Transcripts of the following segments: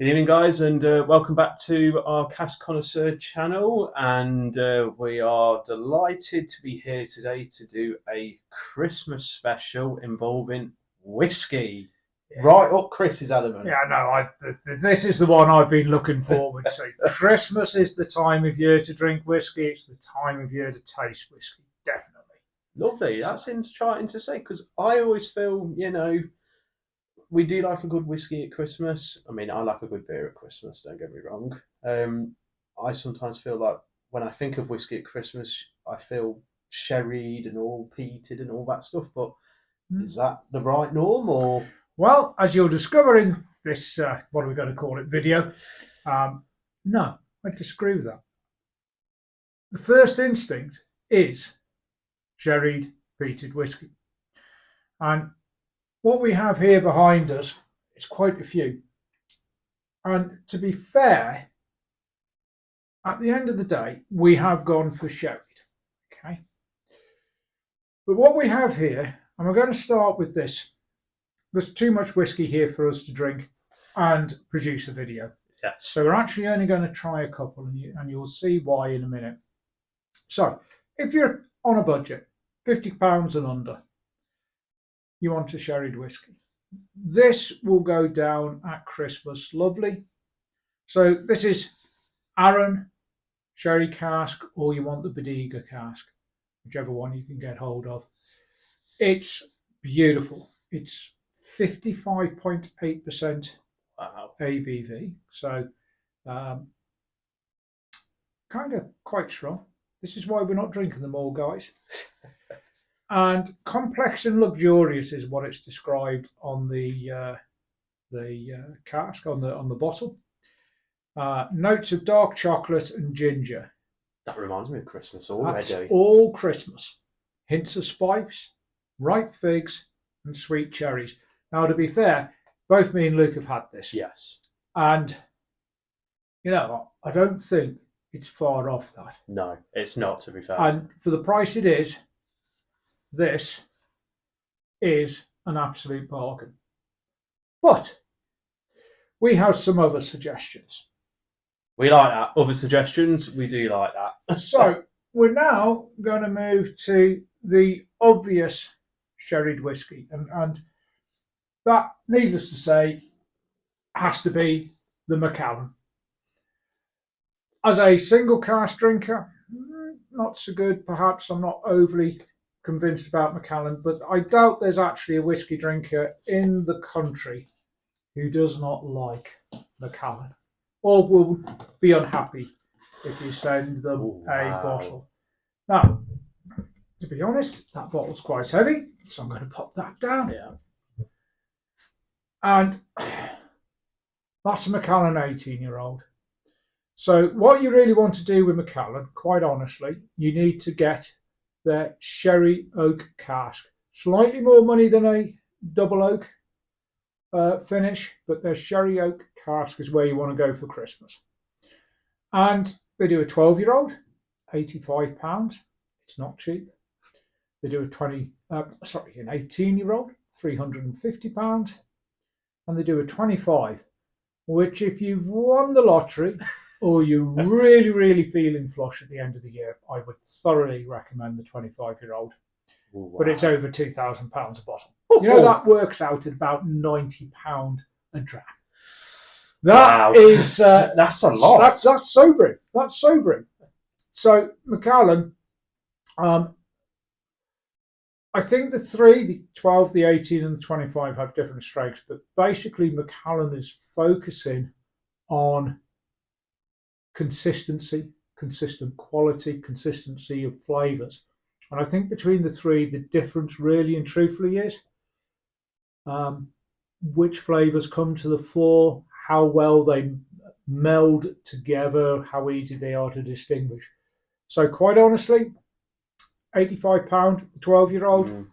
Good evening, guys, and welcome back to our Cask Connoisseur channel. And we are delighted to be here today to do a Christmas special involving whiskey. Yeah. Right up Chris's element. Yeah, no, this is the one I've been looking forward to. Christmas is the time of year to drink whiskey. It's the time of year to taste whiskey, definitely. Lovely. That seems trying to say, because I always feel, we do like a good whiskey at Christmas. I mean, I like a good beer at Christmas, don't get me wrong. I sometimes feel like when I think of whiskey at Christmas, I feel sherried and all peated and all that stuff. But is that the right norm, or? Well, as you'll discover in this, what are we going to call it, video, no, I disagree with that. The first instinct is sherried peated whiskey. And what we have here behind us is quite a few. And to be fair, at the end of the day, we have gone for sherried. Okay. But what we have here, and we're going to start with this. There's too much whiskey here for us to drink and produce a video. Yes. So we're actually only going to try a couple, and you'll see why in a minute. So if you're on a budget, £50 and under, you want a sherried whiskey. This will go down at Christmas lovely. So this is Arran sherry cask, or you want the Bodega cask, whichever one you can get hold of. It's beautiful. It's 55.8% ABV, so kind of quite strong. This is why we're not drinking them all, guys. And complex and luxurious is what it's described on the cask, on the bottle. Notes of dark chocolate and ginger. That reminds me of Christmas already. That's all Christmas. Hints of spice, ripe figs, and sweet cherries. Now, to be fair, both me and Luke have had this. Yes. And, I don't think it's far off that. No, it's not, to be fair. And for the price it is, this is an absolute bargain. But we have some other suggestions. We like that. Other suggestions, we do like that. So we're now going to move to the obvious sherried whiskey. And that, needless to say, has to be the Macallan. As a single cask drinker, not so good. Perhaps I'm not overly convinced about Macallan, but I doubt there's actually a whiskey drinker in the country who does not like Macallan, or will be unhappy if you send them a bottle. Now, to be honest, that bottle's quite heavy, so I'm going to pop that down. Yeah. And that's a Macallan 18-year-old. So what you really want to do with Macallan, quite honestly, you need to get their sherry oak cask. Slightly more money than a double oak finish, but their sherry oak cask is where you want to go for Christmas. And they do a 12-year-old, £85. It's not cheap. They do an 18-year-old, £350. And they do a 25, which if you've won the lottery or you're really, really feeling flush at the end of the year, I would thoroughly recommend the 25-year-old. Wow. But it's over £2,000 a bottle. That works out at about £90 a dram. That is that's a lot. That's sobering. That's sobering. So Macallan, I think the 3, the 12, the 18 and the 25 have different strokes, but basically Macallan is focusing on consistency, consistent quality, consistency of flavours. And I think between the 3, the difference really and truthfully is which flavours come to the fore, how well they meld together, how easy they are to distinguish. So quite honestly, £85, the 12-year-old.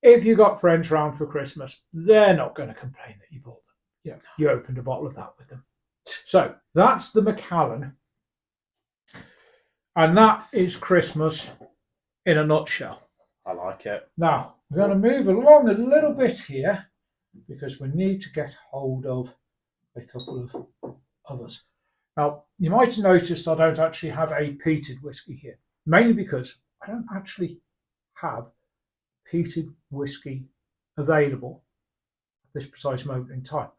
If you got friends round for Christmas, they're not going to complain that you bought them. Yeah, you opened a bottle of that with them. So that's the Macallan. And that is Christmas in a nutshell. I like it. Now, we're going to move along a little bit here because we need to get hold of a couple of others. Now, you might have noticed I don't actually have a peated whiskey here, mainly because I don't actually have peated whiskey available at this precise moment in time,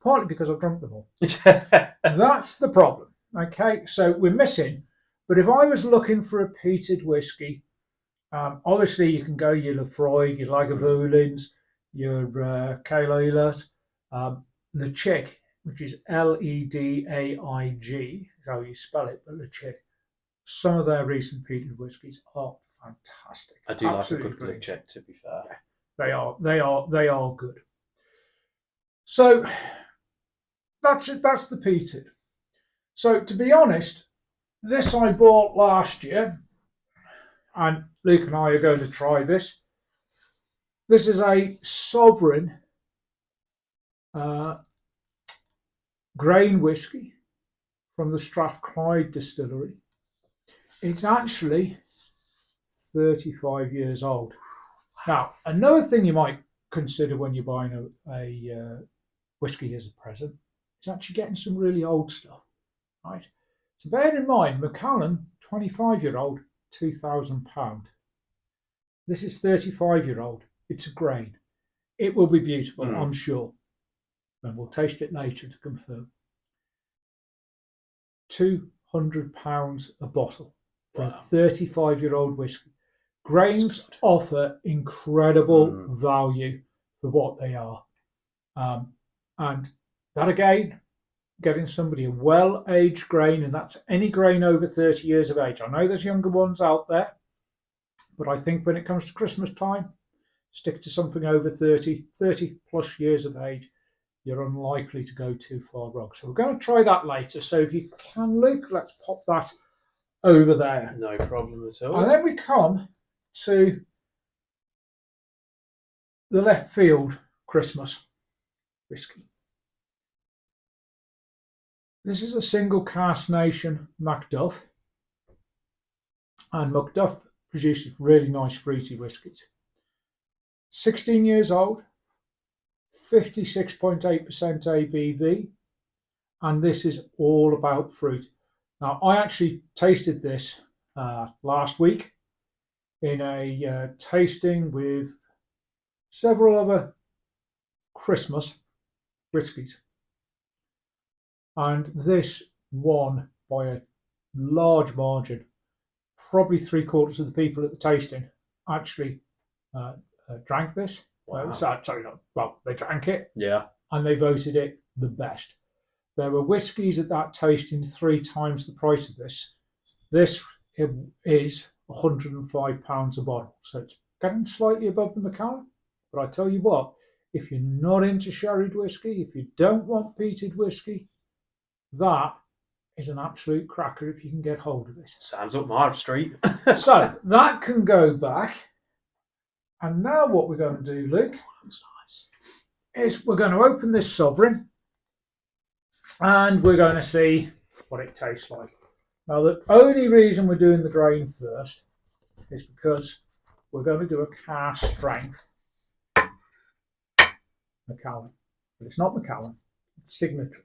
partly because I've drunk them all. That's the problem. Okay, so we're missing. But if I was looking for a peated whiskey, obviously you can go your Lafroig, your Lagavulins, your Kailailers, the Chick, which is Ledaig, is how you spell it, but the Chick. Some of their recent peated whiskies are fantastic. I do Absolutely like a good Chick, to be fair. Yeah, they are good. So that's it. That's the peated. So to be honest, this I bought last year, and Luke and I are going to try this. This is a Sovereign grain whiskey from the Strathclyde distillery. It's actually 35 years old. Now, another thing you might consider when you're buying a whiskey as a present is actually getting some really old stuff, right? So bear in mind, Macallan, 25-year-old, £2,000. This is 35-year-old. It's a grain. It will be beautiful, I'm sure. And we'll taste it later to confirm. £200 a bottle for a 35-year-old whiskey. Grains offer incredible value for what they are. And that again, getting somebody a well-aged grain, and that's any grain over 30 years of age. I know there's younger ones out there, but I think when it comes to Christmas time, stick to something over 30 plus years of age. You're unlikely to go too far wrong. So we're going to try that later. So if you can, Luke, let's pop that over there. No problem at all. And then we come to the left field Christmas whiskey. This is a single Cask Nation MacDuff. And MacDuff produces really nice fruity whiskies. 16 years old, 56.8% ABV, and this is all about fruit. Now, I actually tasted this last week in a tasting with several other Christmas whiskies, and this won by a large margin. Probably 3/4 of the people at the tasting actually drank this. Wow. They drank it. Yeah. And they voted it the best. There were whiskies at that tasting 3 times the price of this. This is £105 a bottle. So it's getting slightly above the Macallan. But I tell you what, if you're not into sherried whiskey, if you don't want peated whiskey, that is an absolute cracker if you can get hold of it. Sounds up my street. So that can go back. And now what we're going to do, Luke, is we're going to open this Sovereign and we're going to see what it tastes like. Now, the only reason we're doing the grain first is because we're going to do a cask strength Macallan. But it's not Macallan, it's Signatory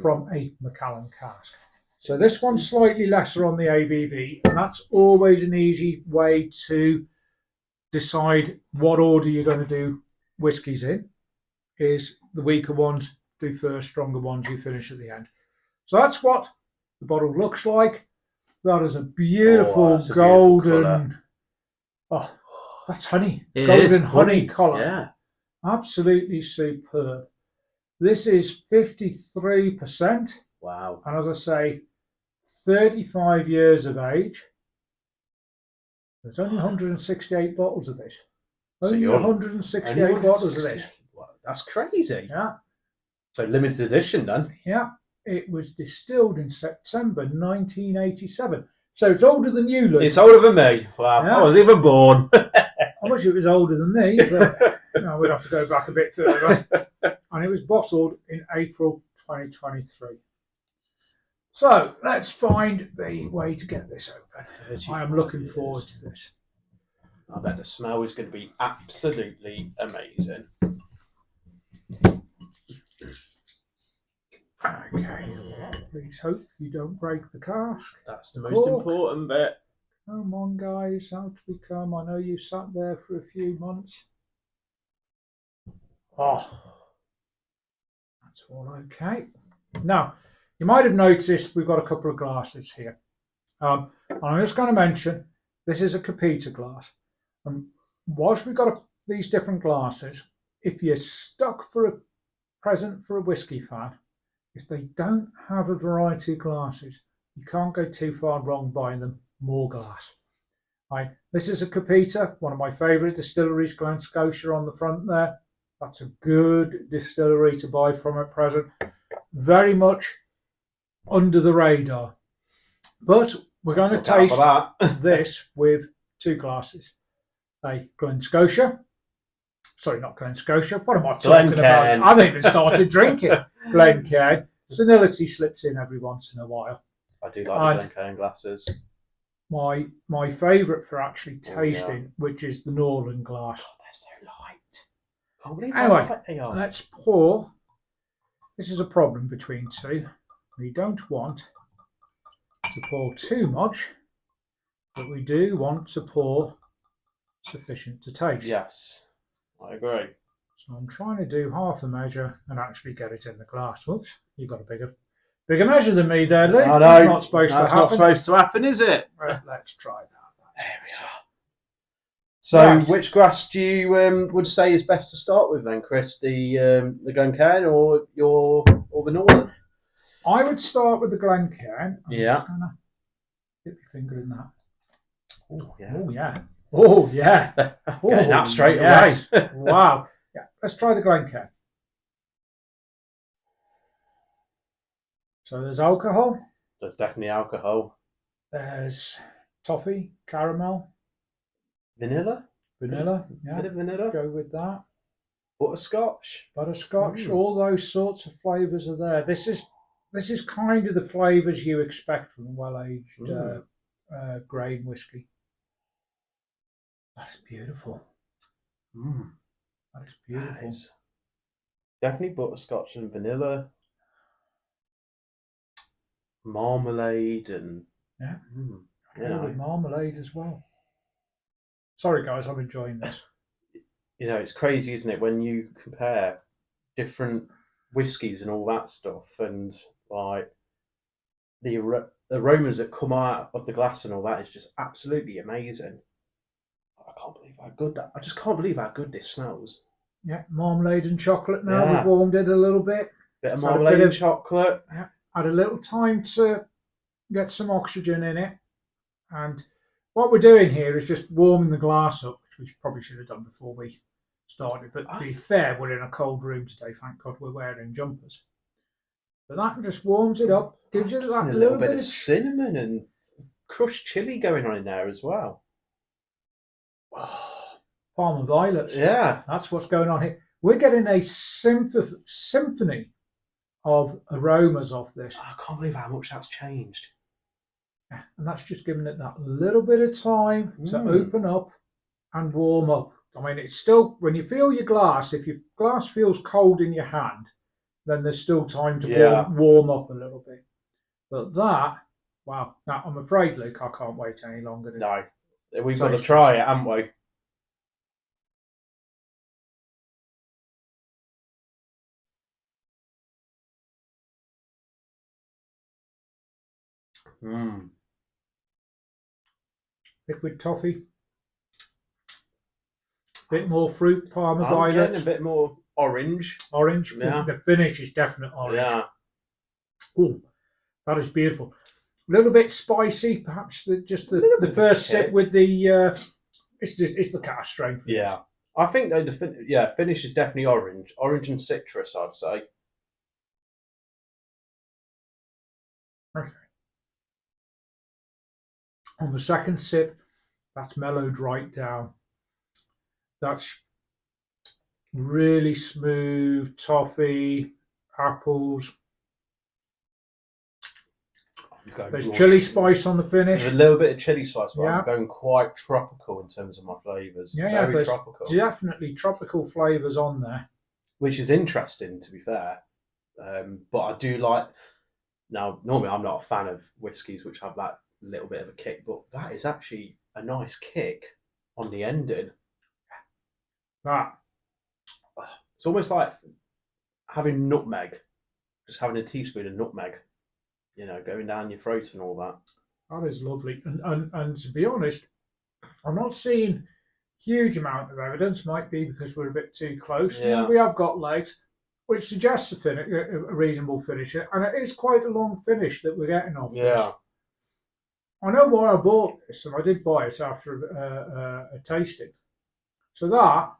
from a Macallan cask. So this one's slightly lesser on the ABV, and that's always an easy way to decide what order you're going to do whiskies in. Is the weaker ones do first, stronger ones you finish at the end. So that's what the bottle looks like. That is a beautiful golden. That's honey. It golden is honey colour. Yeah. Absolutely superb. This is 53%. Wow. And as I say, 35 years of age. There's only 168 bottles of this. Only 168 bottles of this. Wow, that's crazy. Yeah. So limited edition then. Yeah. It was distilled in September 1987. So it's older than you, Luke. It's older than me. Wow. Yeah. I wasn't even born. I wish it was older than me, but we'd have to go back a bit further. And it was bottled in April 2023. So let's find the way to get this open. I am looking forward to this. I bet the smell is going to be absolutely amazing. Okay. Please hope you don't break the cask. That's the most important bit. Come on, guys. Out we come. I know you sat there for a few months. Oh, that's all okay. Now, you might have noticed we've got a couple of glasses here. I'm just going to mention this is a Capita glass. And whilst we've got these different glasses, if you're stuck for a present for a whisky fan, if they don't have a variety of glasses, you can't go too far wrong buying them more glass. Right, this is a Capita, one of my favourite distilleries, Glen Scotia on the front there. That's a good distillery to buy from at present. Very much under the radar. But we're going to taste this with two glasses. A Glen Scotia. Sorry, not Glen Scotia. What am I talking about? I haven't even started drinking. Glencairn. Senility slips in every once in a while. I do like the Glencairn glasses. My favourite for actually tasting, which is the Norlan glass. Oh, they're so light. Can't believe anyway, how light they are. Let's pour. This is a problem between two. We don't want to pour too much, but we do want to pour sufficient to taste. Yes, I agree. So I'm trying to do half a measure and actually get it in the glass. Whoops, you've got a bigger measure than me there, Lee. I know. That's not supposed to happen. That's not supposed to happen, is it? Right, let's try that. There we are. So, which glass do you would say is best to start with then, Chris? The Glencairn or the Norlan? I would start with the Glencairn. I'm just gonna dip your finger in that. Oh yeah. Oh yeah. Oh yeah. Getting that straight away. Wow. Yeah. Let's try the Glencairn. So there's alcohol. There's definitely alcohol. There's toffee, caramel. Vanilla? Yeah. Bit of vanilla. Go with that. Butterscotch. All those sorts of flavours are there. This is kind of the flavours you expect from a well-aged grain whisky. That's beautiful. That is beautiful. Definitely butterscotch and vanilla. Marmalade and... Yeah. With marmalade as well. Sorry, guys, I'm enjoying this. You know, it's crazy, isn't it, when you compare different whiskies and all that stuff, and like the aromas that come out of the glass and all that is just absolutely amazing. I can't believe how good that. I just can't believe how good this smells. Yeah, marmalade and chocolate. Now we've warmed it a little bit. Bit of marmalade and chocolate. Yeah, had a little time to get some oxygen in it, and what we're doing here is just warming the glass up, which we probably should have done before we started. But to be fair, we're in a cold room today. Thank God we're wearing jumpers. But that just warms it up, gives you that little bit of cinnamon and crushed chilli going on in there as well. Oh, Parma violets. Yeah. That's what's going on here. We're getting a symphony of aromas off this. I can't believe how much that's changed. Yeah, and that's just giving it that little bit of time to open up and warm up. I mean, it's still, when you feel your glass, if your glass feels cold in your hand, then there's still time to warm up a little bit. But that, wow. Now, I'm afraid, Luke, I can't wait any longer. No, we've got to try it, haven't we? Liquid toffee. Bit more fruit, Parma violet. A bit more orange. Orange. Yeah. The finish is definitely orange. Yeah. Oh, that is beautiful. A little bit spicy, perhaps just the first sip with the it's the cask strain. Yeah. I think though the finish is definitely orange and citrus, I'd say. Okay. On the second sip, that's mellowed right down. That's really smooth toffee, apples. There's chili spice on the finish. There's a little bit of chili spice, but I'm going quite tropical in terms of my flavours. Yeah, very tropical. Definitely tropical flavours on there. Which is interesting, to be fair. But I do like. Now, normally I'm not a fan of whiskies which have that little bit of a kick, but that is actually a nice kick on the ending. That It's almost like having nutmeg, just having a teaspoon of nutmeg, going down your throat and all that. that is lovely. And to be honest, I'm not seeing huge amount of evidence. Might be because we're a bit too close. Yeah. We have got legs, which suggests a reasonable finish, and it is quite a long finish that we're getting off this. Yeah. I know why I bought this, and I did buy it after a tasting. So that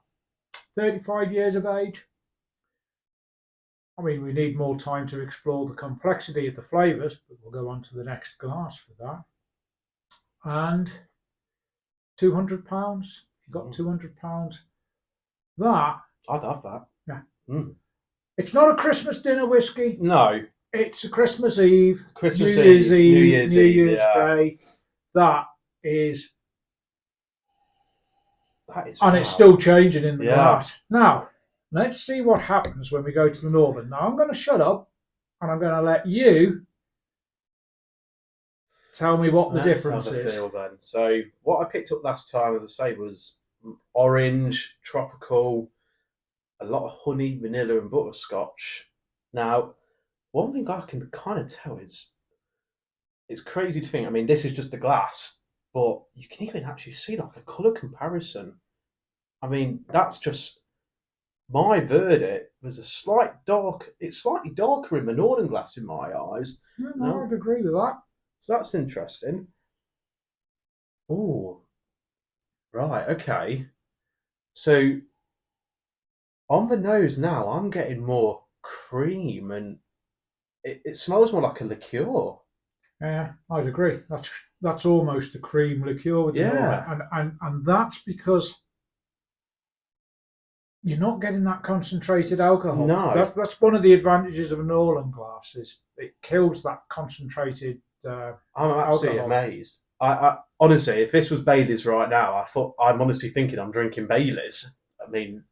35 years of age. I mean, we need more time to explore the complexity of the flavours, but we'll go on to the next glass for that. And £200. If you've got £200, that I'd have that. Yeah. Mm. It's not a Christmas dinner whiskey. No. It's a Christmas Eve, Christmas New Eve, Year's Eve, New Year's Eve, Day. That is, and wow. It's still changing in the glass. Now, let's see what happens when we go to the Norlan. Now, I'm going to shut up and I'm going to let you tell me what the difference is. Feel then. So, what I picked up last time, as I say, was orange, tropical, a lot of honey, vanilla, and butterscotch. Now, one thing I can kind of tell is it's crazy to think. I mean, this is just the glass, but you can even actually see like a colour comparison. I mean, that's just my verdict. Was it's slightly darker in the Northern glass in my eyes. Yeah, no, I'd agree with that. So that's interesting. Oh, right, okay. So on the nose now, I'm getting more cream, and it smells more like a liqueur. Yeah, I'd agree. That's almost a cream liqueur with the Norlan. And that's because you're not getting that concentrated alcohol. No. That's one of the advantages of a Norlan glass, is it kills that concentrated I'm absolutely amazed. I honestly, if this was Bailey's right now, I'm honestly thinking I'm drinking Bailey's. I mean,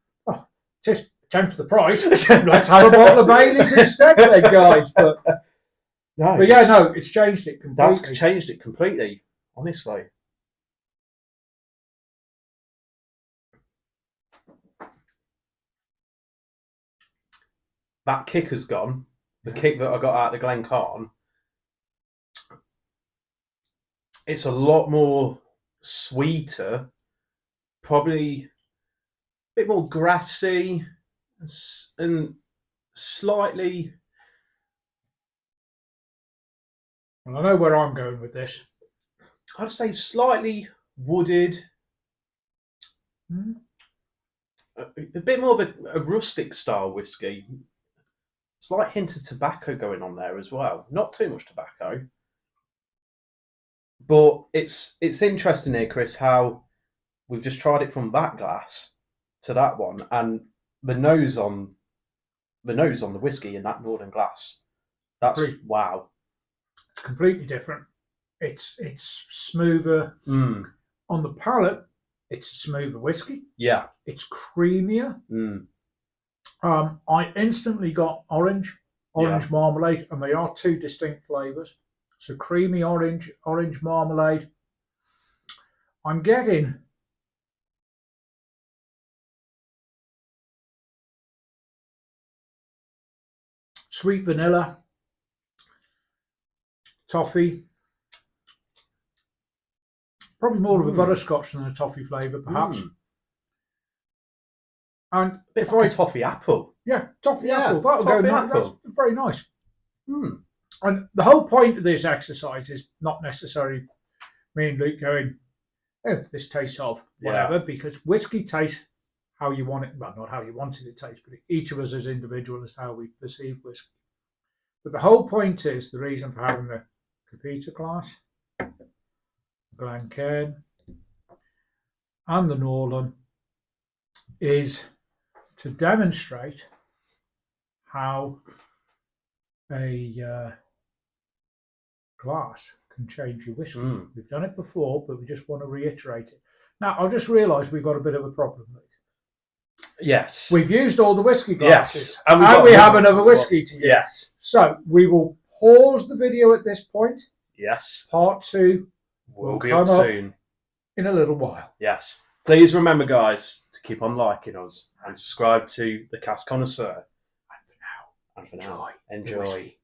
just tempt the price. Let's have a bottle of Bailey's instead, then, guys. But yeah, no, it's changed it completely. That's changed it completely, honestly. That kick has gone. The kick that I got out of the Glencairn. It's a lot more sweeter, probably a bit more grassy, and slightly. Well, I know where I'm going with this. I'd say slightly wooded. A bit more of a rustic style whiskey. Slight hint of tobacco going on there as well. Not too much tobacco. But it's interesting here, Chris, how we've just tried it from that glass to that one, and the nose on the whiskey in that Northern glass. That's wow. It's completely different. It's smoother on the palate. It's a smoother whiskey. Yeah. It's creamier. I instantly got orange marmalade, and they are two distinct flavours. So creamy orange marmalade. I'm getting sweet vanilla, toffee, probably more of a butterscotch than a toffee flavour, perhaps. And if like a toffee apple. Yeah, toffee apple. That'll go nice. That's very nice. And the whole point of this exercise is not necessarily me and Luke going, oh, this tastes of whatever, because whiskey tastes how you want it. Well, not how you want it to taste, but each of us as individuals is how we perceive whiskey. But the whole point is, the reason for having the Peated glass, Glencairn, and the Norlan is to demonstrate how a glass can change your whiskey. We've done it before, but we just want to reiterate it. Now, I've just realised we've got a bit of a problem, Luke. Yes. We've used all the whiskey glasses. Yes. And we have another whiskey to use. Yes. So we will pause the video at this point. Yes. Part 2 will be up soon. In a little while. Yes. Please remember, guys, to keep on liking us and subscribe to the Cask Connoisseur. And for now, enjoy.